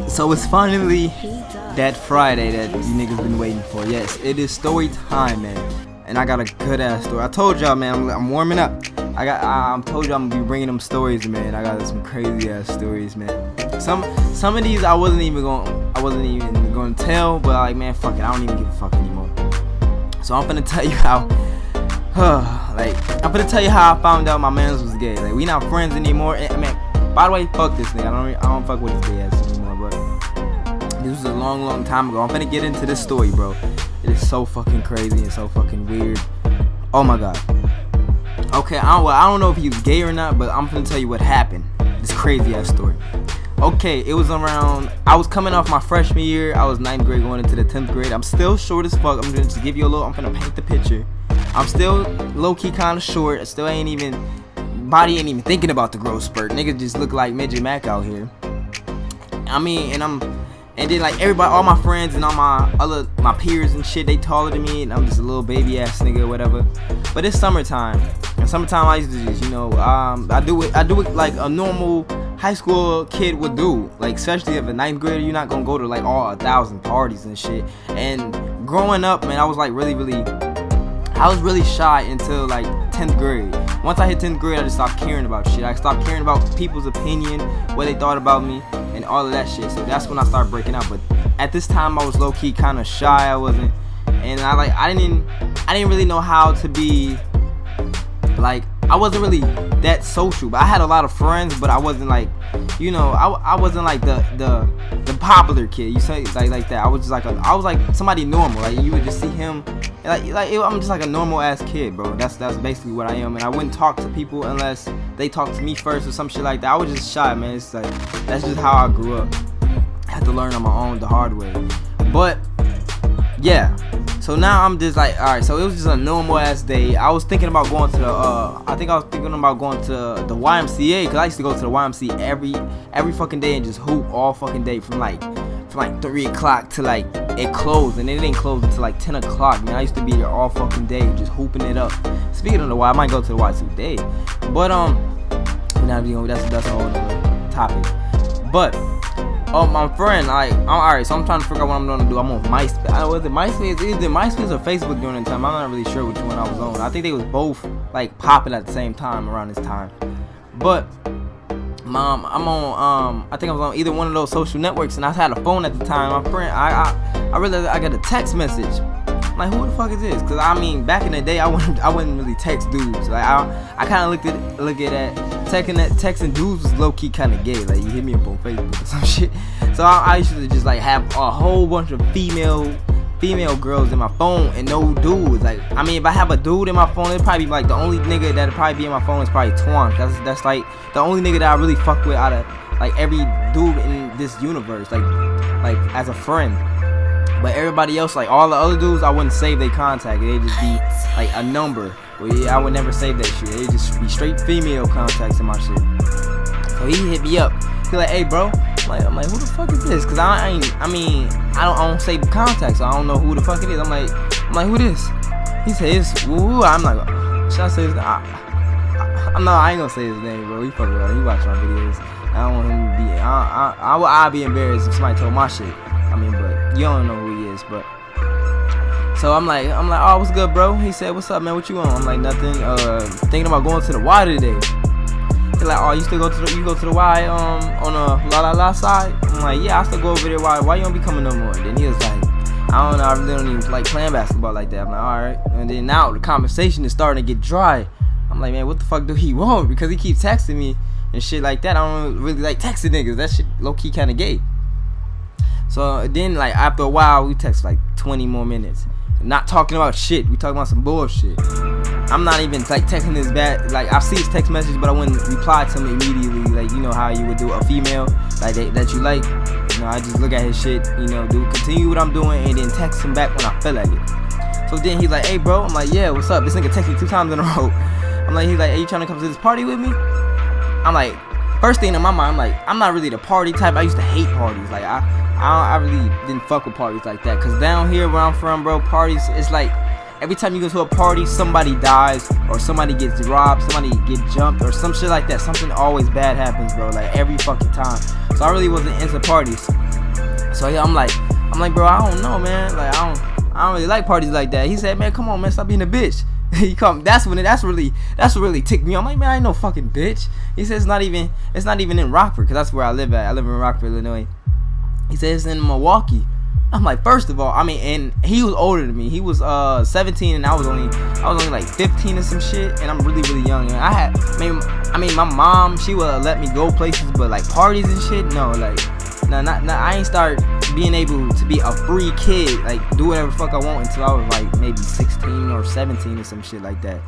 So it's finally that Friday that you niggas been waiting for. Yes, it is story time, man. And I got a good ass story. I told y'all, man, I'm warming up. I told you I'm gonna be bringing them stories, man. I got some crazy ass stories, man. Some of these I wasn't even gonna tell, but like, man, fuck it, I don't even give a fuck anymore. So I'm gonna tell you how, I'm gonna tell you how I found out my mans was gay. Like, we not friends anymore. And, man, by the way, fuck this nigga. I don't fuck with his gay ass anymore. But this was a long time ago. I'm gonna get into this story, bro. It is so fucking crazy and so fucking weird. Oh my god. Okay, I don't know if he was gay or not, but I'm gonna tell you what happened. This crazy ass story. Okay, it was around, I was coming off my freshman year. I was 9th grade going into the 10th grade. I'm still short as fuck. I'm gonna just give you a little, I'm gonna paint the picture. I'm still low-key kind of short. I still body ain't even thinking about the growth spurt. Niggas just look like Midget Mac out here. I mean, and then like everybody, all my friends and all my peers and shit, they taller than me, and I'm just a little baby ass nigga or whatever. But it's summertime. And summertime I used to just, I do it like a normal high school kid would do. Like, especially if a 9th grader, you're not gonna go to like all 1,000 parties and shit. And growing up, man, I was like really shy until like 10th grade. Once I hit 10th grade, I just stopped caring about shit. I stopped caring about people's opinion, what they thought about me, and all of that shit. So that's when I started breaking out. But at this time, I was low key kind of shy. I didn't really know how to be like. I wasn't really that social, but I had a lot of friends, but I wasn't like, I wasn't like the popular kid. You say like that. I was just like I was like somebody normal. Like, you would just see him, I'm just like a normal ass kid, bro. That's basically what I am. And I wouldn't talk to people unless they talked to me first or some shit like that. I was just shy, man. It's like, that's just how I grew up. I had to learn on my own the hard way. But yeah. So now I'm just like, alright, so it was just a normal ass day. I was thinking about going to the YMCA, because I used to go to the YMCA every fucking day and just hoop all fucking day from like 3 o'clock to like it closed, and it didn't close until like 10 o'clock. Man, I used to be there all fucking day just hooping it up. Speaking of the Y, I might go to the Y today, but that's a whole other topic. But my friend, alright, so I'm trying to figure out what I'm gonna do. I'm on MySpace. Was it MySpace? Either MySpace or Facebook during the time. I'm not really sure which one I was on. I think they was both like popping at the same time around this time. But I'm on I think I was on either one of those social networks, and I had a phone at the time. My friend, I realized I got a text message. I'm like, who the fuck is this? Cause I mean, back in the day, I wouldn't really text dudes. Like, I kind of look at that. Texting dudes was low key kind of gay. Like, you hit me up on Facebook or some shit. So I used to just like have a whole bunch of female girls in my phone and no dudes. Like, I mean, if I have a dude in my phone, it'd probably be like the only nigga that'd probably be in my phone is probably Twan. That's like the only nigga that I really fuck with out of like every dude in this universe. Like as a friend. But everybody else, like all the other dudes, I wouldn't save their contact. They'd just be like a number. Well, yeah, I would never save that shit. It'd just be straight female contacts in my shit. So he hit me up. He like, hey, bro. I'm like, who the fuck is this? Cause I don't save contacts, so I don't know who the fuck it is. I'm like, who this? He says, woo. I'm like, should I say his name? I ain't gonna say his name, bro. He fuck around. He watch my videos. I don't want him to be. I'd be embarrassed if somebody told my shit. I mean, but you don't know who he is, but. So I'm like, oh, what's good, bro? He said, what's up, man? What you on? I'm like, nothing. Thinking about going to the Y today. He's like, oh, you go to the Y on a la side? I'm like, yeah, I still go over there. Why you don't be coming no more? Then he was like, I don't know, I really don't even like playing basketball like that. I'm like, alright. And then now the conversation is starting to get dry. I'm like, man, what the fuck do he want? Because he keeps texting me and shit like that. I don't really like texting niggas. That shit low key kinda gay. So then like after a while we text like 20 more minutes. Not talking about shit. We talking about some bullshit. I'm not even like texting this bad. Like, I see his text message, but I wouldn't reply to him immediately. Like, you know how you would do a female like that you like. I just look at his shit. Continue what I'm doing and then text him back when I feel like it. So then he's like, hey, bro. I'm like, yeah, what's up? This nigga texted me 2 times in a row. I'm like, he's like, hey, you trying to come to this party with me? I'm like, first thing in my mind, I'm like, I'm not really the party type. I used to hate parties. Like, I really didn't fuck with parties like that. Cause down here where I'm from, bro, parties, it's like every time you go to a party, somebody dies or somebody gets robbed, somebody gets jumped or some shit like that. Something always bad happens, bro. Like every fucking time. So I really wasn't into parties. So yeah, I'm like, bro, I don't know, man. Like I don't really like parties like that. He said, man, come on, man, stop being a bitch. He come. That's what really ticked me. I'm like, man, I ain't no fucking bitch. He said it's not even in Rockford, cause that's where I live at. I live in Rockford, Illinois. He said it's in Milwaukee. I'm like, first of all, I mean, and he was older than me. He was 17 and I was only like 15 or some shit, and I'm really young. And I mean, my mom, she would let me go places, but like parties and shit, no, like, nah, I ain't start being able to be a free kid, like do whatever the fuck I want until I was like maybe 16 or 17 or some shit like that.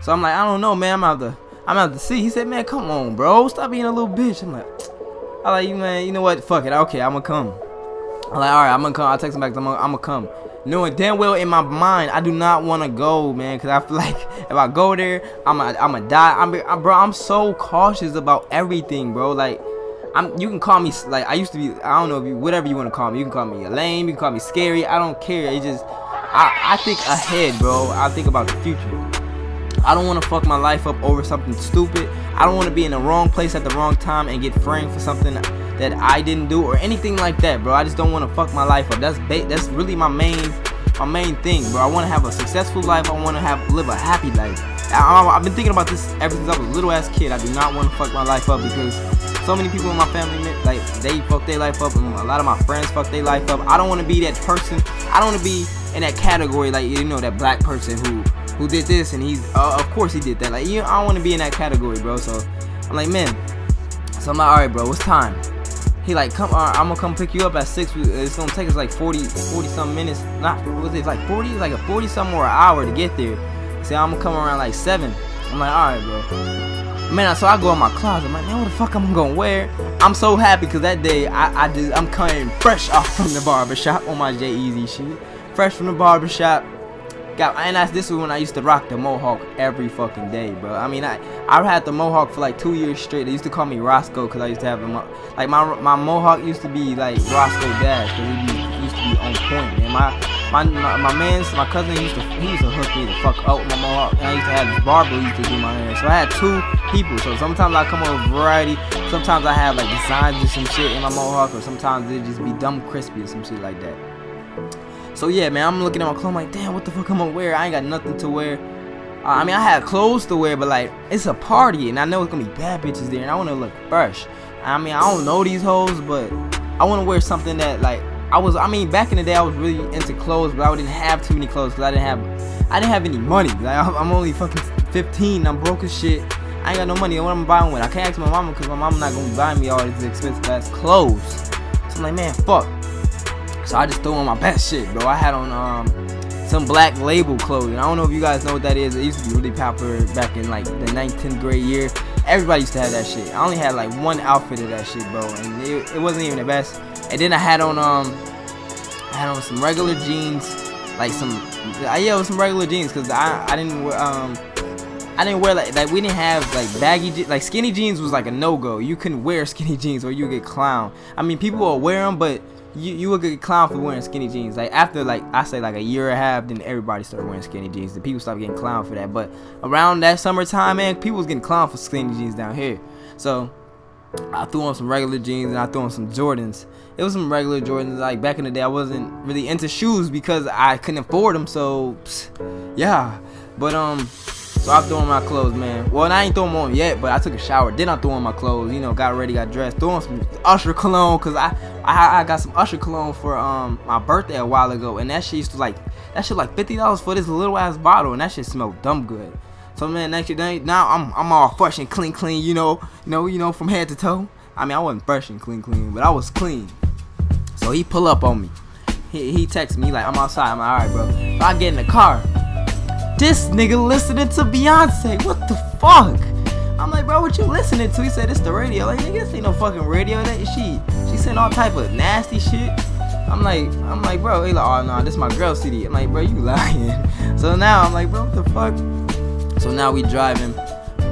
So I'm like, I don't know, man. I'm out to see. He said, man, come on, bro, stop being a little bitch. I'm like, man, you know what? Fuck it. Okay, I'm gonna come. I'm like, all right, I'm gonna come. I'll text him back. I'm gonna come. Knowing damn well in my mind, I do not want to go, man, because I feel like if I go there, I'm gonna die. Bro, I'm so cautious about everything, bro. Like, you can call me, like, I used to be, I don't know, if you, whatever you want to call me. You can call me a lame, you can call me scary. I don't care. It just, I think ahead, bro. I think about the future. I don't want to fuck my life up over something stupid. I don't want to be in the wrong place at the wrong time and get framed for something that I didn't do or anything like that, bro. I just don't want to fuck my life up. That's really my main thing, bro. I want to have a successful life. I want to live a happy life. I've been thinking about this ever since I was a little ass kid. I do not want to fuck my life up because so many people in my family, like, they fuck their life up, and a lot of my friends fuck their life up. I don't want to be that person. I don't want to be in that category, like, you know, that black person who did this and he's of course he did that. Like, you know, I don't want to be in that category, bro. So I'm like, man. So I'm like, all right, bro, what's time? He like, come on, I'm gonna come pick you up at 6. It's gonna take us like 40 some minutes. Not, was it like 40? It's like a 40 some more hour to get there. See, I'm gonna come around like 7. I'm like, all right, bro. Man, so I go in my closet. I'm like, man, what the fuck I'm gonna wear? I'm so happy because that day I'm coming fresh off from the barbershop on my J-Eazy shit. Fresh from the barbershop. This was when I used to rock the mohawk every fucking day, bro. I mean, I had the mohawk for like 2 years straight. They used to call me Roscoe because I used to have them. Like my mohawk used to be like Roscoe Dash because he used to be on point, man. My cousin he used to hook me the fuck up with my mohawk, and I used to have this barber who used to do my hair. So I had 2 people. So sometimes I come up with variety. Sometimes I have like designs or some shit in my mohawk, or sometimes it just be dumb crispy or some shit like that. So yeah, man, I'm looking at my clothes, I'm like, damn, what the fuck I'm gonna wear? I ain't got nothing to wear. I mean, I had clothes to wear, but like, it's a party, and I know it's gonna be bad bitches there, and I wanna look fresh. I mean, I don't know these hoes, but I wanna wear something that, like, back in the day, I was really into clothes, but I didn't have too many clothes, because I didn't have any money. Like, I'm only fucking 15, I'm broke as shit. I ain't got no money. What I'm buying with? I can't ask my mama, because my mama not gonna buy me all these expensive ass clothes. So I'm like, man, fuck. So I just threw on my best shit, bro. I had on some Black Label clothing. I don't know if you guys know what that is. It used to be really popular back in like the 9th, 10th grade year. Everybody used to have that shit. I only had like one outfit of that shit, bro, and it wasn't even the best. And then I had on some regular jeans, like some some regular jeans, cause I didn't wear like we didn't have like baggy like skinny jeans was like a no-go. You couldn't wear skinny jeans or you would get clowned. I mean, people will wear them, but you would get clowned for wearing skinny jeans. Like after like I say like a year and a half, then everybody started wearing skinny jeans. The people started getting clowned for that. But around that summertime, man, people was getting clowned for skinny jeans down here. So I threw on some regular jeans and I threw on some Jordans. It was some regular Jordans. Like back in the day, I wasn't really into shoes because I couldn't afford them. So yeah, but so I threw on my clothes, man. Well, I ain't throw them on yet, but I took a shower. Then I threw on my clothes. You know, got ready, got dressed. Threw on some Usher cologne, cause I got some Usher cologne for my birthday a while ago, and that shit used to like $50 for this little ass bottle, and that shit smelled dumb good. So man, next day now I'm all fresh and clean, you know, from head to toe. I mean, I wasn't fresh and clean, but I was clean. So he pull up on me. He texts me like, I'm outside. I'm like, all right, bro. So I get in the car. This nigga listening to Beyonce. What the fuck? I'm like, bro, what you listening to? He said, it's the radio. Like, nigga, this ain't no fucking radio. That she sent all type of nasty shit. I'm like, bro. He like, oh no, this my girl CD. I'm like, bro, you lying. So now I'm like, bro, what the fuck? So now we driving.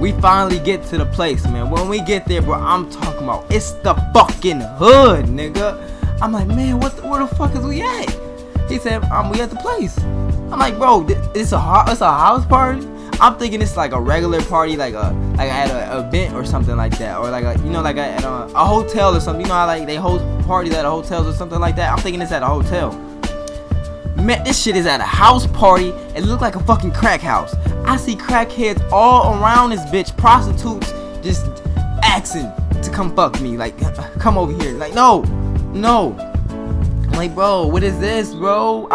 We finally get to the place, man. When we get there, bro, I'm talking about it's the fucking hood, nigga. I'm like, man, where the fuck is we at? He said, we at the place. I'm like, bro, it's a house party. I'm thinking it's like a regular party, like at an event or something like that, or like at a hotel or something. You know how like they host parties at hotels or something like that. I'm thinking it's at a hotel. Man, this shit is at a house party. It looked like a fucking crack house. I see crackheads all around this bitch, prostitutes just asking to come fuck me, like come over here, like no. I'm like, bro, what is this, bro?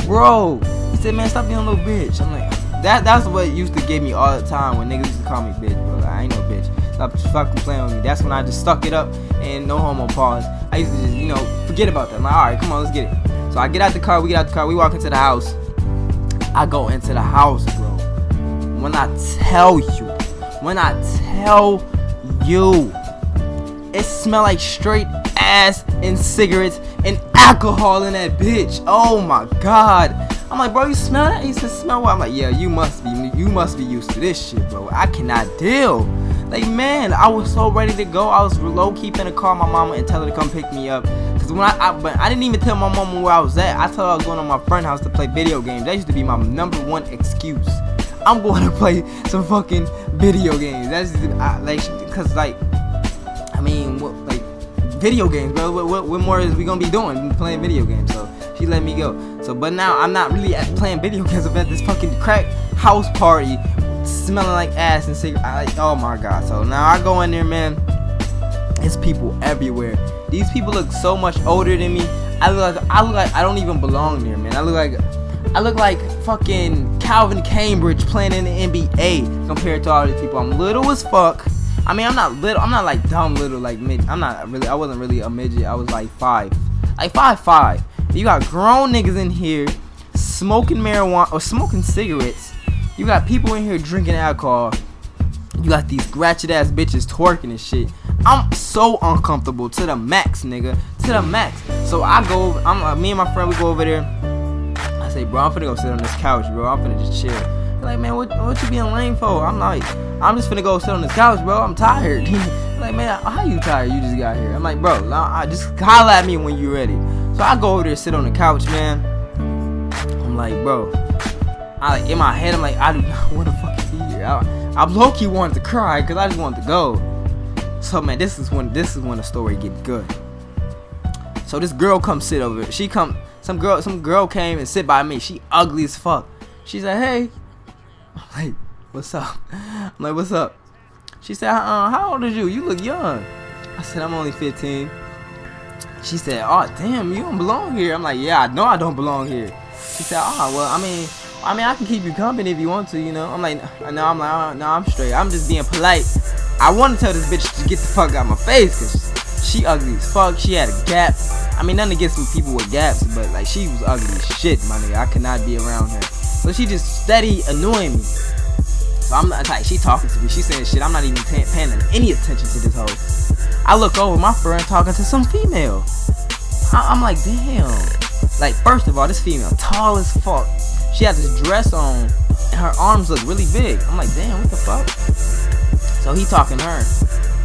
Bro. He said, man, stop being a little bitch. I'm like, that's what used to get me all the time when niggas used to call me bitch, bro. Like, I ain't no bitch. Stop fucking playing with me. That's when I just stuck it up and no homo pause. I used to just, forget about that. I'm like, alright, come on, let's get it. So I get out the car, we walk into the house. I go into the house, bro. When I tell you, it smell like straight ass and cigarettes and alcohol in that bitch. Oh my god. I'm like, bro, you smell that? He said, smell what? I'm like, yeah, you must be used to this shit, bro. I cannot deal. Like, man, I was so ready to go. I was low-key finna call my mama and tell her to come pick me up. Cause when but I didn't even tell my mama where I was at. I told her I was going to my friend's house to play video games. That used to be my number one excuse. I'm going to play some fucking video games. That's video games, bro. What more is we gonna be doing? Playing video games. So she let me go. So, but now I'm not really playing video games. I'm at this fucking crack house party, smelling like ass and cigarettes. Oh my god. So now I go in there, man. It's people everywhere. These people look so much older than me. I look like I don't even belong there, man. I look like fucking Calvin Cambridge playing in the NBA compared to all these people. I'm little as fuck. I mean, I'm not little. I'm not like dumb little like mid. I wasn't really a midget. I was like 5'5". You got grown niggas in here smoking marijuana or smoking cigarettes. You got people in here drinking alcohol. You got these ratchet ass bitches twerking and shit. I'm so uncomfortable to the max, nigga, to the max. So I go. Me and my friend, we go over there. I say, bro, I'm finna go sit on this couch, bro. I'm finna just chill. They're like, man, what you being lame for? I'm like, I'm just finna go sit on this couch, bro. I'm tired. Like, man, how you tired? You just got here. I'm like, bro, I just holla at me when you ready. So I go over there, sit on the couch, man. I'm like, bro, in my head, I'm like, I do not want to fucking be here. I low-key wanted to cry because I just wanted to go. So, man, this is when the story gets good. So this girl comes sit over here. Some girl came and sit by me. She ugly as fuck. She said, hey. I'm like, what's up? I'm like, what's up? She said, how old are you? You look young. I said, I'm only 15. She said, oh damn, you don't belong here. I'm like, yeah, I know I don't belong here. She said, oh well, I mean I can keep you company if you want to, you know. I'm like, no, I'm straight. I'm just being polite. I want to tell this bitch to get the fuck out of my face because she ugly as fuck. She had a gap. I mean, nothing against some people with gaps, but like she was ugly as shit, my nigga. I could not be around her. So she just steady annoying me. So I'm like, she talking to me. She saying shit. I'm not even paying any attention to this hoe. I look over, my friend talking to some female. I'm like, damn. Like, first of all, this female tall as fuck. She had this dress on, and her arms look really big. I'm like, damn, what the fuck? So he talking to her.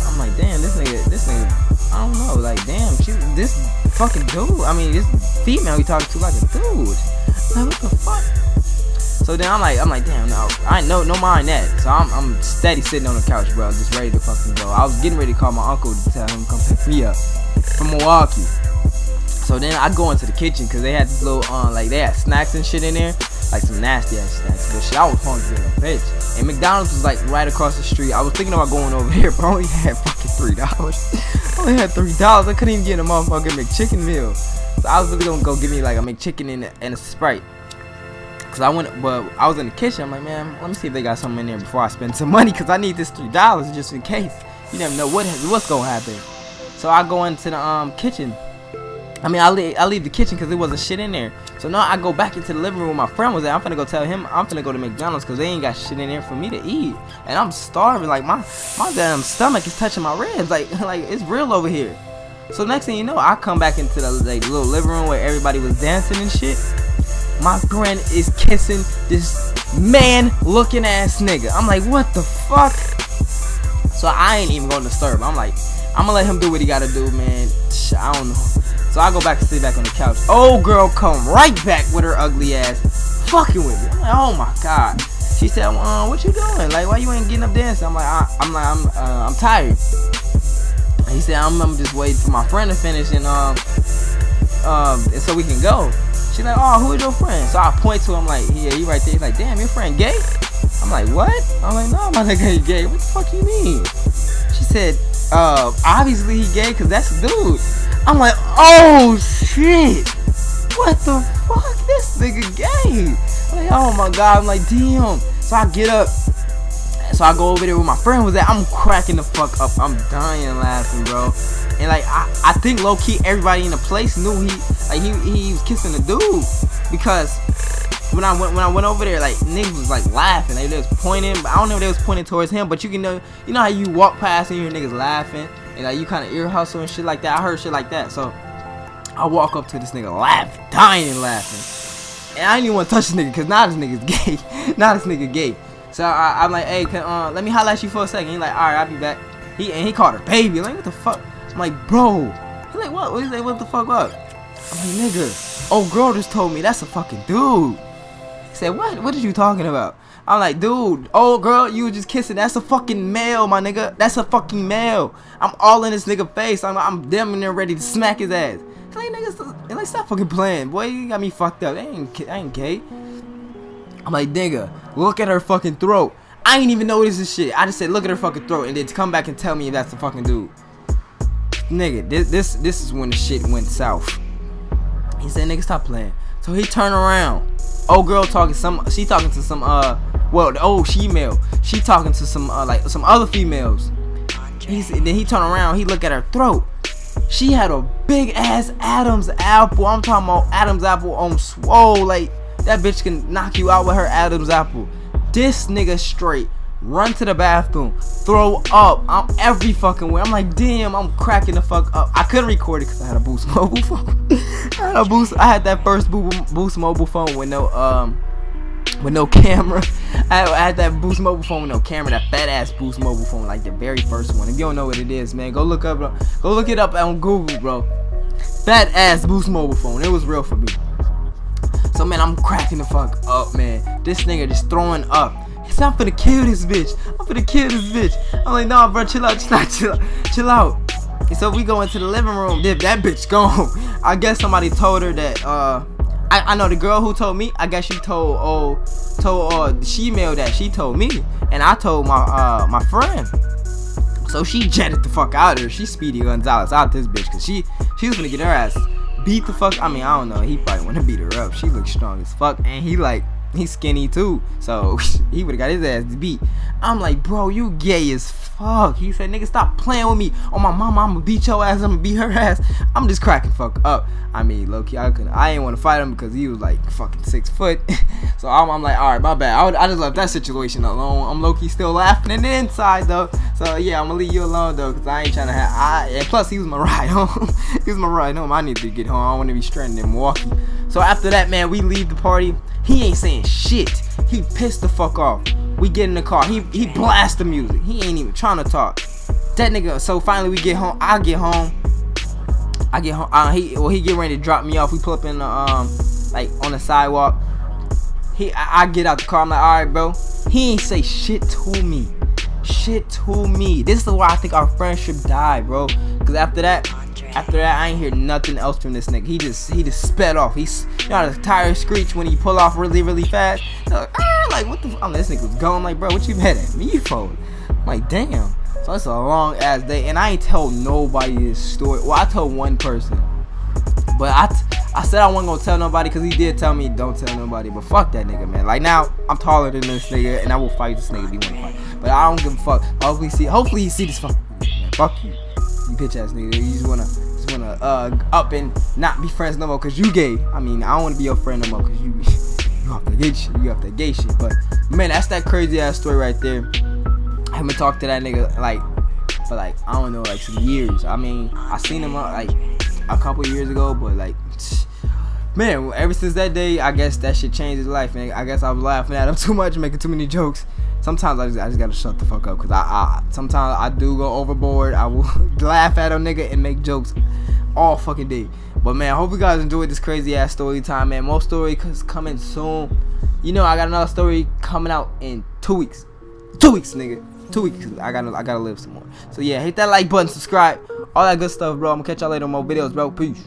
I'm like, damn, this nigga, I don't know. Like, damn, this fucking dude. I mean, this female he talking to like a dude. Like, what the fuck? So then I'm like, damn, no, I ain't no mind that. So I'm steady sitting on the couch, bro, just ready to fucking go. I was getting ready to call my uncle to tell him to come pick me up from Milwaukee. So then I go into the kitchen because they had this little they had snacks and shit in there, like some nasty ass snacks. But shit, I was hungry in a bitch. And McDonald's was like right across the street. I was thinking about going over there, but I only had fucking $3. I only had $3. I couldn't even get a motherfucking McChicken meal. So I was really gonna go get me like a McChicken and a Sprite. Cause I was in the kitchen. I'm like, man, let me see if they got something in there before I spend some money. Cause I need this $3 just in case. You never know what's gonna happen. So I go into the kitchen. I mean, I leave the kitchen because there wasn't shit in there. So now I go back into the living room. My friend was there. I'm finna go tell him I'm finna go to McDonald's because they ain't got shit in there for me to eat. And I'm starving. Like my damn stomach is touching my ribs. Like it's real over here. So next thing you know, I come back into the little living room where everybody was dancing and shit. My friend is kissing this man looking ass nigga. I'm like, what the fuck? So I ain't even gonna disturb. I'm like, I'm gonna let him do what he gotta do, man. I don't know. So I go back and sit back on the couch. Old girl come right back with her ugly ass fucking with me. I'm like, oh my god. She said, what you doing? Like, why you ain't getting up dancing? I'm like, I'm tired. And he said, I'm just waiting for my friend to finish and so we can go. She like, oh, who is your friend? So I point to him like, yeah, he right there. He's like, damn, your friend gay? I'm like, what? I'm like, no, my nigga ain't gay. What the fuck you mean? She said, obviously he gay because that's a dude. I'm like, oh shit. What the fuck? This nigga gay. I'm like, oh my god. I'm like, damn. So I get up. So I go over there where my friend was at. I'm cracking the fuck up. I'm dying laughing, bro. And like I think low key everybody in the place knew he was kissing the dude, because when I went over there, like niggas was like laughing. They was pointing, but I don't know if they was pointing towards him. But you know how you walk past and you hear niggas laughing and like you kind of ear hustle and shit like that. I heard shit like that. So I walk up to this nigga laughing, dying and laughing. And I didn't even want to touch this nigga because now this nigga's gay. Now this nigga gay. So I'm like, hey, let me holler at you for a second. He like, alright, I'll be back. He called her baby. I'm like, what the fuck? I'm like, bro. He like, what? He's like, what the fuck up? I'm like, nigga, oh girl just told me that's a fucking dude. He said, what? What are you talking about? I'm like, dude, oh girl, you were just kissing. That's a fucking male, my nigga. That's a fucking male. I'm all in this nigga face. I'm damn near ready to smack his ass. He's like, nigga, like, stop fucking playing, boy. You got me fucked up. I ain't gay. I'm like, nigga, look at her fucking throat. I ain't even know this is shit. I just said, look at her fucking throat, and then come back and tell me if that's the fucking dude. Nigga, this is when the shit went south. He said, nigga, stop playing. So he turned around. Old girl talking she talking to some well, the old female. She talking to some like some other females. Then he turned around. He looked at her throat. She had a big ass Adam's apple. I'm talking about Adam's apple on swole. Like that bitch can knock you out with her Adam's apple. This nigga straight run to the bathroom, throw up. I'm every fucking way. I'm like, damn, I'm cracking the fuck up. I couldn't record it because I had a Boost mobile phone. I had that first Boost mobile phone with no camera. I had that Boost mobile phone with no camera, that fat ass Boost mobile phone, like the very first one. If you don't know what it is, man, go look it up on Google, bro. Fat ass Boost mobile phone. It was real for me. So man, I'm cracking the fuck up, man. This nigga just throwing up. He said, I'm finna kill this bitch. I'm like, nah, bro, chill out. And so we go into the living room. That bitch gone. I guess somebody told her that. I know the girl who told me. I guess she told she mailed that. She told me, and I told my friend. So she jetted the fuck out of her. She Speedy Gonzalez out this bitch, cause she was gonna get her ass beat the fuck. I mean, I don't know. He probably wanna beat her up. She looks strong as fuck, and he's skinny too, so he would've got his ass beat. I'm like, bro, you gay as fuck. He said, nigga, stop playing with me. Oh my mama, I'ma beat your ass. I'ma beat her ass. I'm just cracking fuck up. I mean, low key, I ain't want to fight him because he was like fucking 6 foot. So I'm like, all right, my bad. I just left that situation alone. I'm low key still laughing in the inside though. So yeah, I'm gonna leave you alone though, cause I ain't trying to and plus he was my ride home. He was my ride home. I need to get home. I don't want to be stranded in Milwaukee. So after that, man, we leave the party. He ain't saying shit. He pissed the fuck off. We get in the car. He blast the music. He ain't even trying to talk. That nigga. So finally we get home. I get home. He get ready to drop me off. We pull up in the like on the sidewalk. I get out the car. I'm like, all right, bro. He ain't say shit to me. This is why I think our friendship died, bro. Cause after that, I ain't hear nothing else from this nigga. He just sped off. You know the tire screech when he pull off really, really fast. Like what the? This nigga was going. Like, bro, what you mad at me for? I'm like, damn. So it's a long ass day, and I ain't tell nobody this story. Well, I told one person, but I said I wasn't gonna tell nobody because he did tell me don't tell nobody. But fuck that nigga, man. Like now I'm taller than this nigga, and I will fight this nigga if he wanna fight. But I don't give a fuck. Hopefully he see this fucking man. Fuck you bitch ass nigga. You just wanna up and not be friends no more cause you gay. I mean, I don't wanna be your friend no more cause you off that gay shit. But man, that's that crazy ass story right there. I haven't talked to that nigga for I don't know, like some years. I mean, I seen him like a couple years ago, but like, man, ever since that day, I guess that shit changed his life. Man, I guess I was laughing at him too much, making too many jokes. Sometimes I just gotta shut the fuck up, cause sometimes I do go overboard. I will laugh at a nigga and make jokes all fucking day. But man, I hope you guys enjoyed this crazy ass story time, man. More story coming soon. you know I got another story coming out in 2 weeks. 2 weeks, nigga. 2 weeks. I gotta live some more. So yeah, hit that like button, subscribe, all that good stuff, bro. I'm gonna catch y'all later on more videos, bro. Peace.